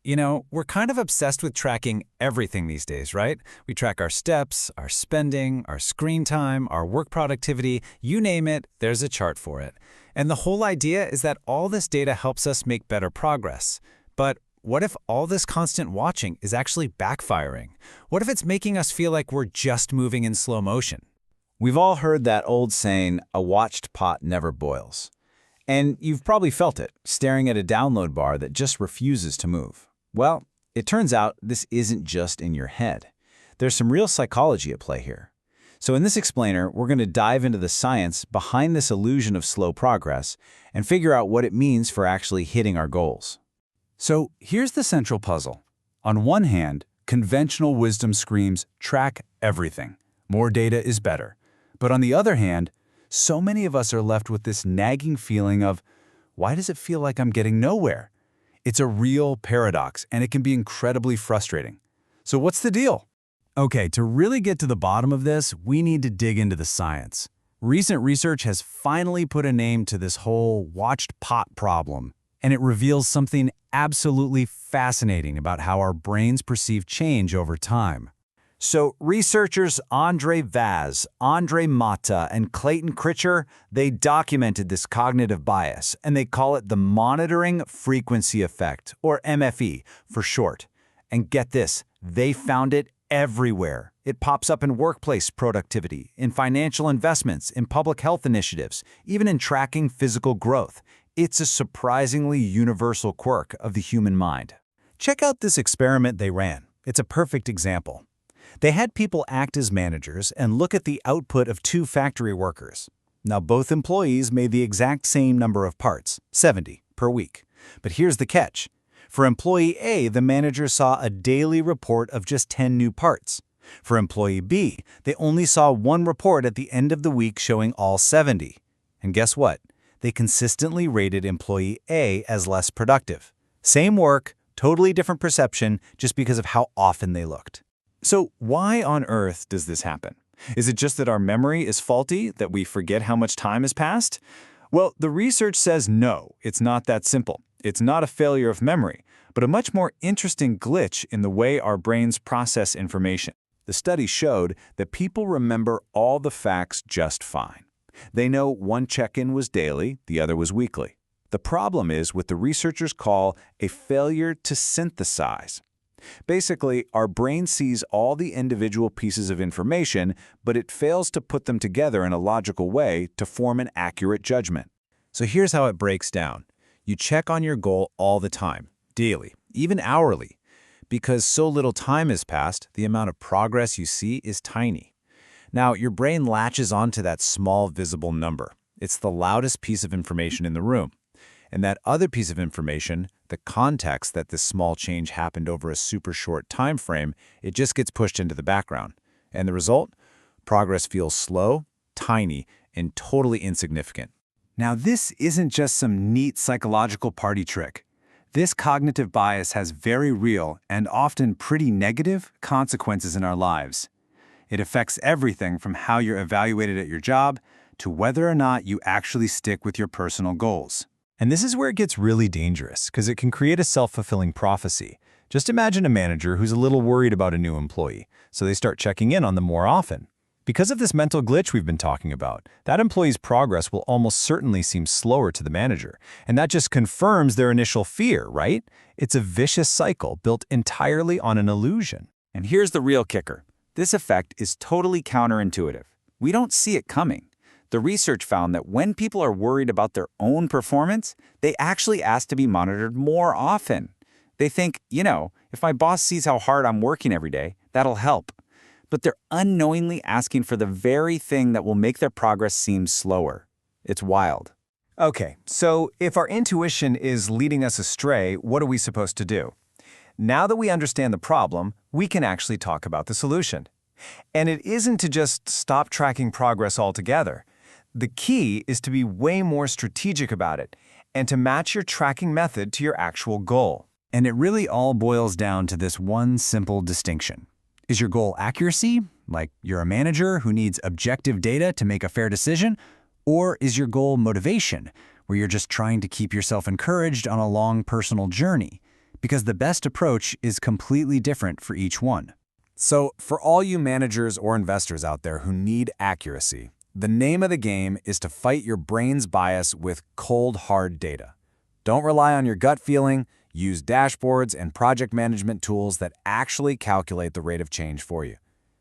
We're kind of obsessed with tracking everything these days, right? We track our steps, our spending, our screen time, our work productivity, you name it, there's a chart for it. And the whole idea is that all this data helps us make better progress. But what if all this constant watching is actually backfiring? What if it's making us feel like we're just moving in slow motion? We've all heard that old saying, a watched pot never boils. And you've probably felt it, staring at a download bar that just refuses to move. Well, it turns out this isn't just in your head. There's some real psychology at play here. So in this explainer, we're going to dive into the science behind this illusion of slow progress and figure out what it means for actually hitting our goals. So here's the central puzzle. On one hand, conventional wisdom screams, track everything. More data is better. But on the other hand, so many of us are left with this nagging feeling of, why does it feel like I'm getting nowhere? It's a real paradox, and it can be incredibly frustrating. So what's the deal? Okay, to really get to the bottom of this, we need to dig into the science. Recent research has finally put a name to this whole watched pot problem, and it reveals something absolutely fascinating about how our brains perceive change over time. So researchers André Vaz, André Mata, and Clayton Critcher, they documented this cognitive bias, and they call it the monitoring frequency effect, or MFE for short. And get this, they found it everywhere. It pops up in workplace productivity, in financial investments, in public health initiatives, even in tracking physical growth. It's a surprisingly universal quirk of the human mind. Check out this experiment they ran. It's a perfect example. They had people act as managers and look at the output of two factory workers. Now, both employees made the exact same number of parts, 70 per week. But here's the catch. For employee A, the manager saw a daily report of just 10 new parts. For employee B, they only saw one report at the end of the week showing all 70. And guess what? They consistently rated employee A as less productive. Same work, totally different perception, just because of how often they looked. So why on earth does this happen? Is it just that our memory is faulty, that we forget how much time has passed? Well, the research says no, it's not that simple. It's not a failure of memory, but a much more interesting glitch in the way our brains process information. The study showed that people remember all the facts just fine. They know one check-in was daily, the other was weekly. The problem is what the researchers call a failure to synthesize. Basically, our brain sees all the individual pieces of information, but it fails to put them together in a logical way to form an accurate judgment. So here's how it breaks down. You check on your goal all the time, daily, even hourly. Because so little time has passed, the amount of progress you see is tiny. Now, your brain latches onto that small visible number. It's the loudest piece of information in the room. And that other piece of information, the context that this small change happened over a super short time frame, it just gets pushed into the background. And the result? Progress feels slow, tiny, and totally insignificant. Now, this isn't just some neat psychological party trick. This cognitive bias has very real and often pretty negative consequences in our lives. It affects everything from how you're evaluated at your job to whether or not you actually stick with your personal goals. And this is where it gets really dangerous, because it can create a self-fulfilling prophecy. Just imagine a manager who's a little worried about a new employee, so they start checking in on them more often. Because of this mental glitch we've been talking about, that employee's progress will almost certainly seem slower to the manager, and that just confirms their initial fear, right? It's a vicious cycle built entirely on an illusion. And here's the real kicker. This effect is totally counterintuitive. We don't see it coming. The research found that when people are worried about their own performance, they actually ask to be monitored more often. They think, if my boss sees how hard I'm working every day, that'll help. But they're unknowingly asking for the very thing that will make their progress seem slower. It's wild. Okay, so if our intuition is leading us astray, what are we supposed to do? Now that we understand the problem, we can actually talk about the solution. And it isn't to just stop tracking progress altogether. The key is to be way more strategic about it and to match your tracking method to your actual goal. And it really all boils down to this one simple distinction. Is your goal accuracy, like you're a manager who needs objective data to make a fair decision? Or is your goal motivation, where you're just trying to keep yourself encouraged on a long personal journey? because the best approach is completely different for each one. So, for all you managers or investors out there who need accuracy, the name of the game is to fight your brain's bias with cold, hard data. Don't rely on your gut feeling. Use dashboards and project management tools that actually calculate the rate of change for you.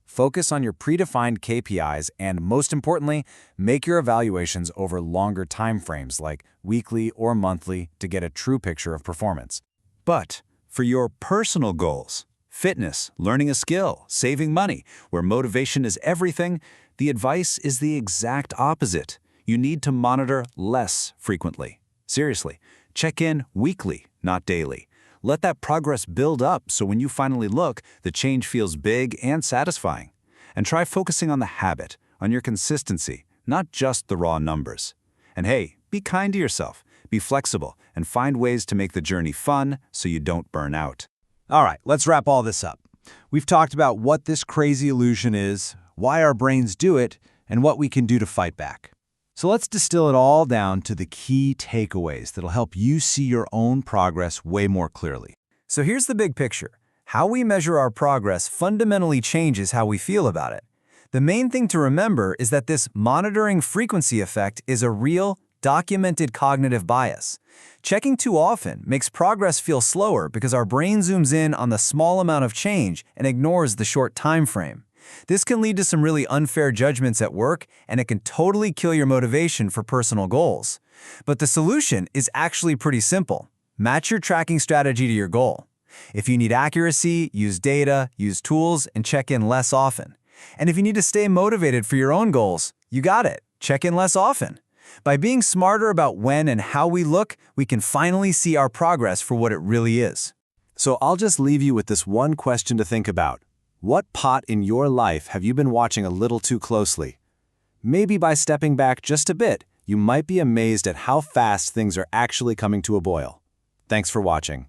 Focus on your predefined KPIs and, most importantly, make your evaluations over longer time frames like weekly or monthly to get a true picture of performance. But for your personal goals, fitness, learning a skill, saving money, where motivation is everything, the advice is the exact opposite. You need to monitor less frequently. Seriously, check in weekly, not daily. Let that progress build up so when you finally look, the change feels big and satisfying. And try focusing on the habit, on your consistency, not just the raw numbers. And hey, be kind to yourself, be flexible, and find ways to make the journey fun so you don't burn out. All right, let's wrap all this up. We've talked about what this crazy illusion is, why our brains do it, and what we can do to fight back. So let's distill it all down to the key takeaways that'll help you see your own progress way more clearly. So here's the big picture. How we measure our progress fundamentally changes how we feel about it. The main thing to remember is that this monitoring frequency effect is a real, documented cognitive bias. Checking too often makes progress feel slower because our brain zooms in on the small amount of change and ignores the short time frame. This can lead to some really unfair judgments at work, and it can totally kill your motivation for personal goals. But the solution is actually pretty simple. Match your tracking strategy to your goal. If you need accuracy, use data, use tools, and check in less often. And if you need to stay motivated for your own goals, you got it. Check in less often. By being smarter about when and how we look, we can finally see our progress for what it really is. So I'll just leave you with this one question to think about. What pot in your life have you been watching a little too closely? Maybe by stepping back just a bit, you might be amazed at how fast things are actually coming to a boil. Thanks for watching.